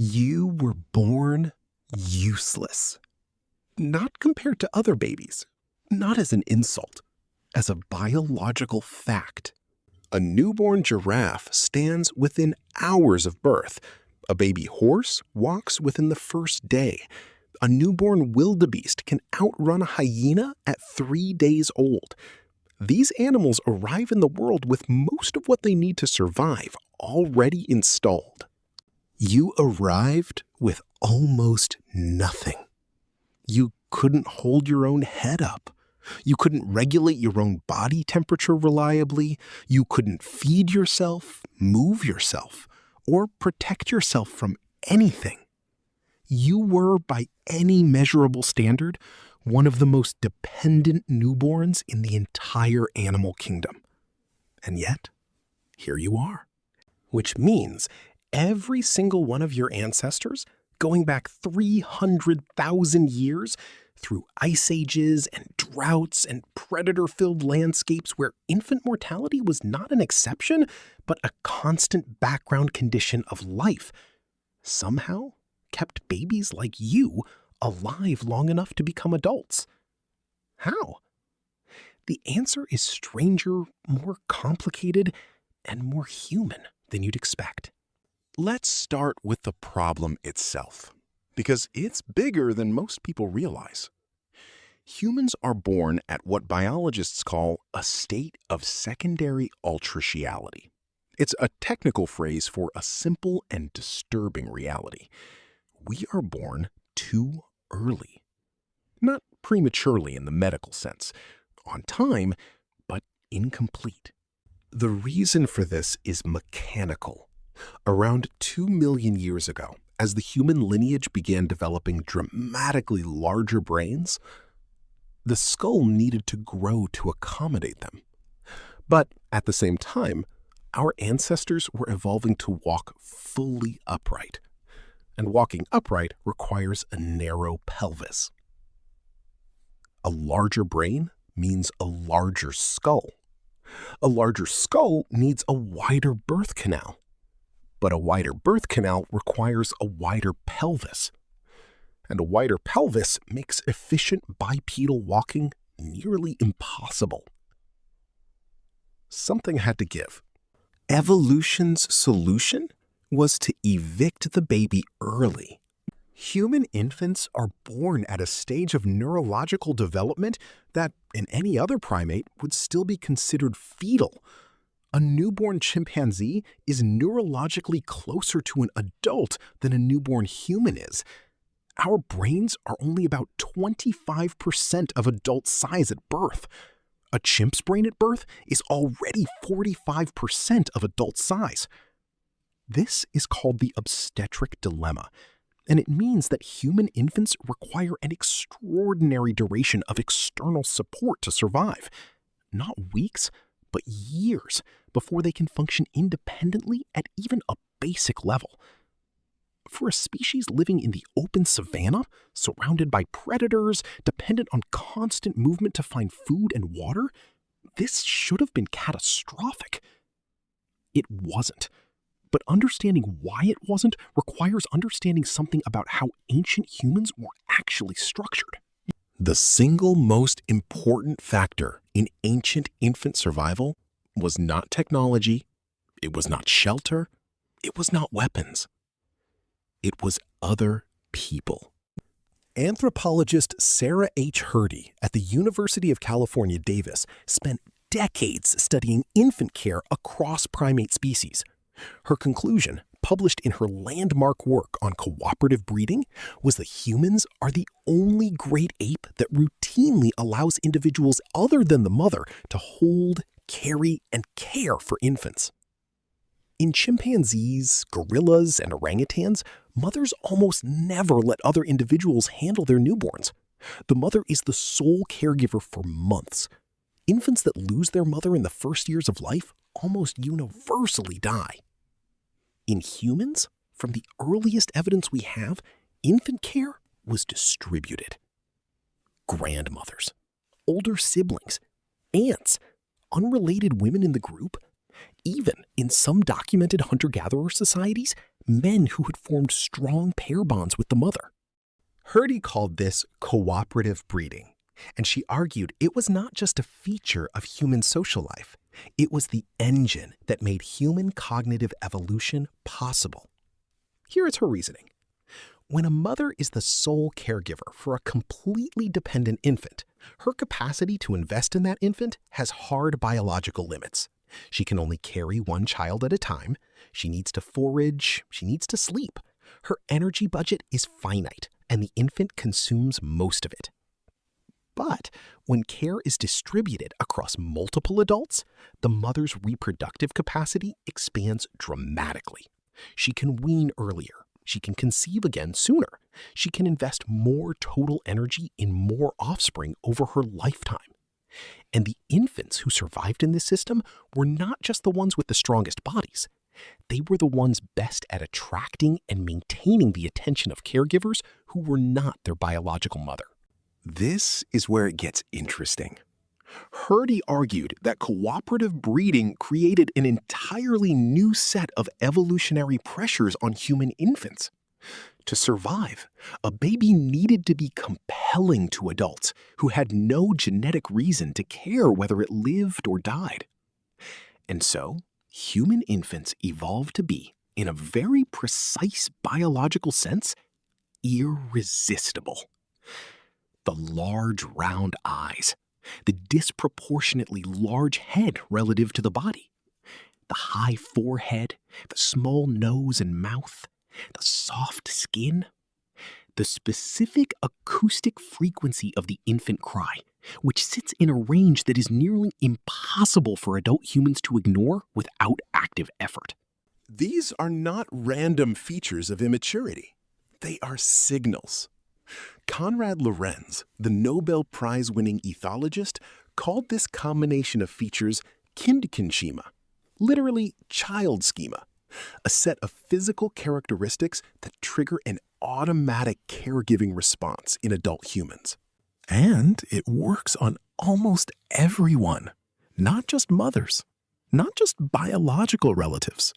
You were born useless. Not compared to other babies, not as an insult, as a biological fact. A newborn giraffe stands within hours of birth. A baby horse walks within the first day. A newborn wildebeest can outrun a hyena at 3 days old. These animals arrive in the world with most of what they need to survive already installed. You arrived with almost nothing. You couldn't hold your own head up. You couldn't regulate your own body temperature reliably. You couldn't feed yourself, move yourself, or protect yourself from anything. You were, by any measurable standard, one of the most dependent newborns in the entire animal kingdom. And yet, here you are. Which means every single one of your ancestors, going back 300,000 years, through ice ages and droughts and predator-filled landscapes where infant mortality was not an exception, but a constant background condition of life, somehow kept babies like you alive long enough to become adults. How? The answer is stranger, more complicated, and more human than you'd expect. Let's start with the problem itself, because it's bigger than most people realize. Humans are born at what biologists call a state of secondary ultrashiality. It's a technical phrase for a simple and disturbing reality. We are born too early. Not prematurely in the medical sense, on time, but incomplete. The reason for this is mechanical. Around 2 million years ago, as the human lineage began developing dramatically larger brains, the skull needed to grow to accommodate them. But at the same time, our ancestors were evolving to walk fully upright. And walking upright requires a narrow pelvis. A larger brain means a larger skull. A larger skull needs a wider birth canal. But a wider birth canal requires a wider pelvis. And a wider pelvis makes efficient bipedal walking nearly impossible. Something had to give. Evolution's solution was to evict the baby early. Human infants are born at a stage of neurological development that, in any other primate, would still be considered fetal. A newborn chimpanzee is neurologically closer to an adult than a newborn human is. Our brains are only about 25% of adult size at birth. A chimp's brain at birth is already 45% of adult size. This is called the obstetric dilemma, and it means that human infants require an extraordinary duration of external support to survive. Not weeks, but years before they can function independently at even a basic level. For a species living in the open savanna, surrounded by predators, dependent on constant movement to find food and water, this should have been catastrophic. It wasn't. But understanding why it wasn't requires understanding something about how ancient humans were actually structured. The single most important factor in ancient infant survival was not technology, it was not shelter, it was not weapons. It was other people. Anthropologist Sarah H. Hurdy at the University of California, Davis spent decades studying infant care across primate species. Her conclusion, published in her landmark work on cooperative breeding, was that humans are the only great ape that routinely allows individuals other than the mother to hold, carry, and care for infants. In chimpanzees, gorillas, and orangutans, mothers almost never let other individuals handle their newborns. The mother is the sole caregiver for months. Infants that lose their mother in the first years of life almost universally die. In humans, from the earliest evidence we have, infant care was distributed. Grandmothers, older siblings, aunts, unrelated women in the group, even in some documented hunter-gatherer societies, men who had formed strong pair bonds with the mother. Hurdy called this cooperative breeding, and she argued it was not just a feature of human social life, it was the engine that made human cognitive evolution possible. Here is her reasoning. When a mother is the sole caregiver for a completely dependent infant, her capacity to invest in that infant has hard biological limits. She can only carry one child at a time. She needs to forage. She needs to sleep. Her energy budget is finite, and the infant consumes most of it. But when care is distributed across multiple adults, the mother's reproductive capacity expands dramatically. She can wean earlier. She can conceive again sooner. She can invest more total energy in more offspring over her lifetime. And the infants who survived in this system were not just the ones with the strongest bodies. They were the ones best at attracting and maintaining the attention of caregivers who were not their biological mother. This is where it gets interesting. Hurdy argued that cooperative breeding created an entirely new set of evolutionary pressures on human infants. To survive, a baby needed to be compelling to adults who had no genetic reason to care whether it lived or died. And so, human infants evolved to be, in a very precise biological sense, irresistible. The large round eyes, the disproportionately large head relative to the body, the high forehead, the small nose and mouth, the soft skin, the specific acoustic frequency of the infant cry, which sits in a range that is nearly impossible for adult humans to ignore without active effort. These are not random features of immaturity. They are signals. Konrad Lorenz, the Nobel Prize-winning ethologist, called this combination of features Kindchenschema, literally child schema, a set of physical characteristics that trigger an automatic caregiving response in adult humans. And it works on almost everyone, not just mothers, not just biological relatives.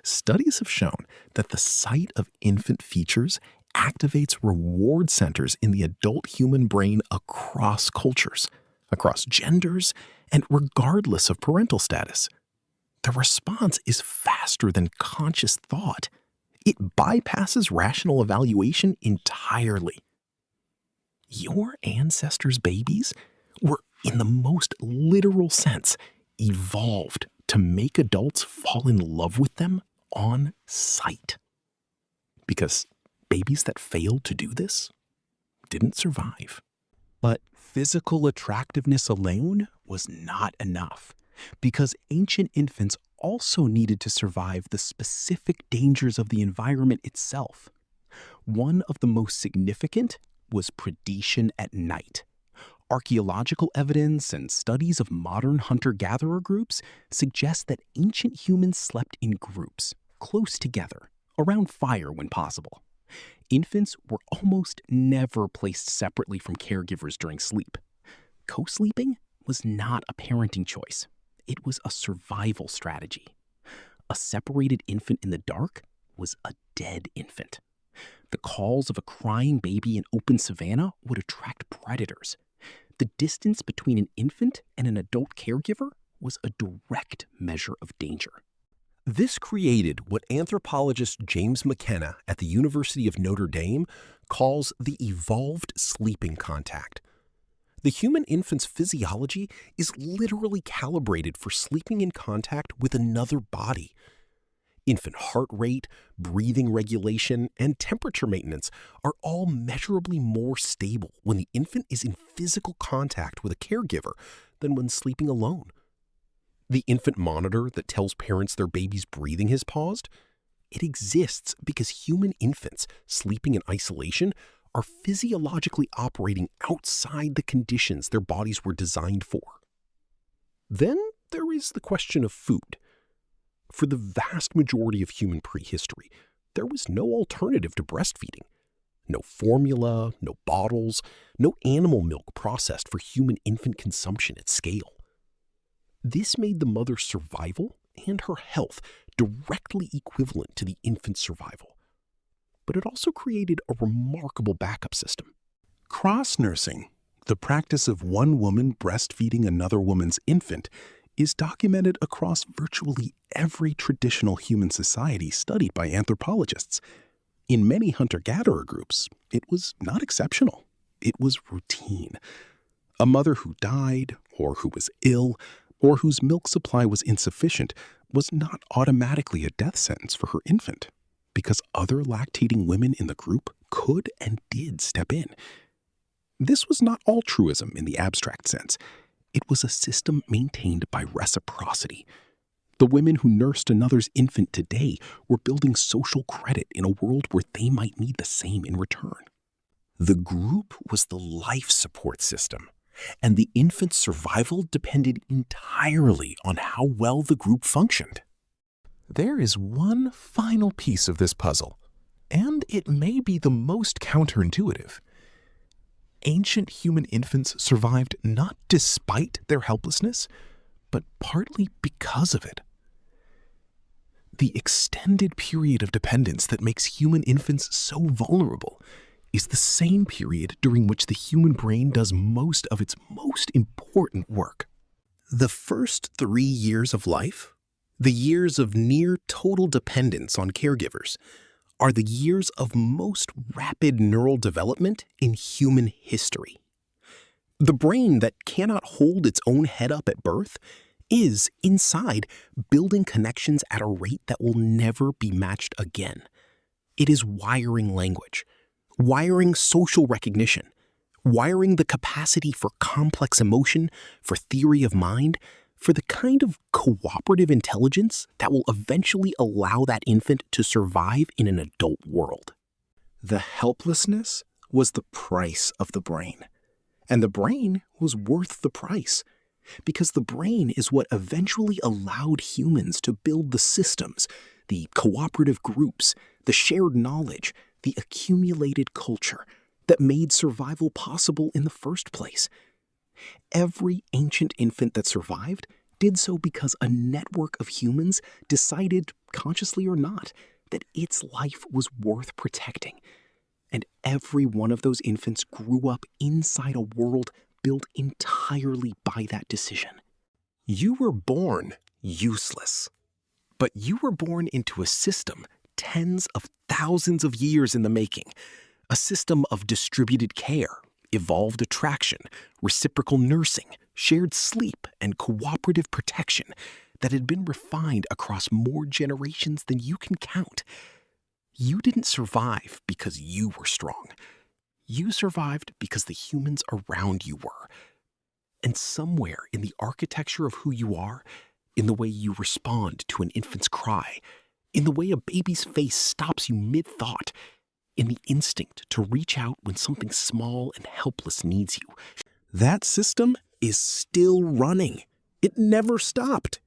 Studies have shown that the sight of infant features activates reward centers in the adult human brain across cultures, across genders, and regardless of parental status. The response is faster than conscious thought. It bypasses rational evaluation entirely. Your ancestors' babies were, in the most literal sense, evolved to make adults fall in love with them on sight. Because babies that failed to do this didn't survive. But physical attractiveness alone was not enough, because ancient infants also needed to survive the specific dangers of the environment itself. One of the most significant was predation at night. Archaeological evidence and studies of modern hunter-gatherer groups suggest that ancient humans slept in groups, close together, around fire when possible. Infants were almost never placed separately from caregivers during sleep. Co-sleeping was not a parenting choice. It was a survival strategy. A separated infant in the dark was a dead infant. The calls of a crying baby in open savanna would attract predators. The distance between an infant and an adult caregiver was a direct measure of danger. This created what anthropologist James McKenna at the University of Notre Dame calls the evolved sleeping contact. The human infant's physiology is literally calibrated for sleeping in contact with another body. Infant heart rate, breathing regulation, and temperature maintenance are all measurably more stable when the infant is in physical contact with a caregiver than when sleeping alone. The infant monitor that tells parents their baby's breathing has paused, it exists because human infants sleeping in isolation are physiologically operating outside the conditions their bodies were designed for. Then there is the question of food. For the vast majority of human prehistory, there was no alternative to breastfeeding. No formula, no bottles, no animal milk processed for human infant consumption at scale. This made the mother's survival and her health directly equivalent to the infant's survival. But it also created a remarkable backup system. Cross-nursing, the practice of one woman breastfeeding another woman's infant, is documented across virtually every traditional human society studied by anthropologists. In many hunter-gatherer groups, it was not exceptional. It was routine. A mother who died, or who was ill, or whose milk supply was insufficient was not automatically a death sentence for her infant, because other lactating women in the group could and did step in. This was not altruism in the abstract sense. It was a system maintained by reciprocity. The women who nursed another's infant today were building social credit in a world where they might need the same in return. The group was the life support system, and the infant's survival depended entirely on how well the group functioned. There is one final piece of this puzzle, and it may be the most counterintuitive. Ancient human infants survived not despite their helplessness, but partly because of it. The extended period of dependence that makes human infants so vulnerable is the same period during which the human brain does most of its most important work. The first 3 years of life, the years of near total dependence on caregivers, are the years of most rapid neural development in human history. The brain that cannot hold its own head up at birth is, inside, building connections at a rate that will never be matched again. It is wiring language, wiring social recognition, wiring the capacity for complex emotion, for theory of mind, for the kind of cooperative intelligence that will eventually allow that infant to survive in an adult world. The helplessness was the price of the brain, and the brain was worth the price, because the brain is what eventually allowed humans to build the systems, the cooperative groups, the shared knowledge, the accumulated culture that made survival possible in the first place. Every ancient infant that survived did so because a network of humans decided, consciously or not, that its life was worth protecting. And every one of those infants grew up inside a world built entirely by that decision. You were born useless, but you were born into a system tens of thousands of years in the making, a system of distributed care, evolved attraction, reciprocal nursing, shared sleep, and cooperative protection that had been refined across more generations than you can count. You didn't survive because you were strong. You survived because the humans around you were. And somewhere in the architecture of who you are, in the way you respond to an infant's cry, in the way a baby's face stops you mid-thought, in the instinct to reach out when something small and helpless needs you, that system is still running. It never stopped.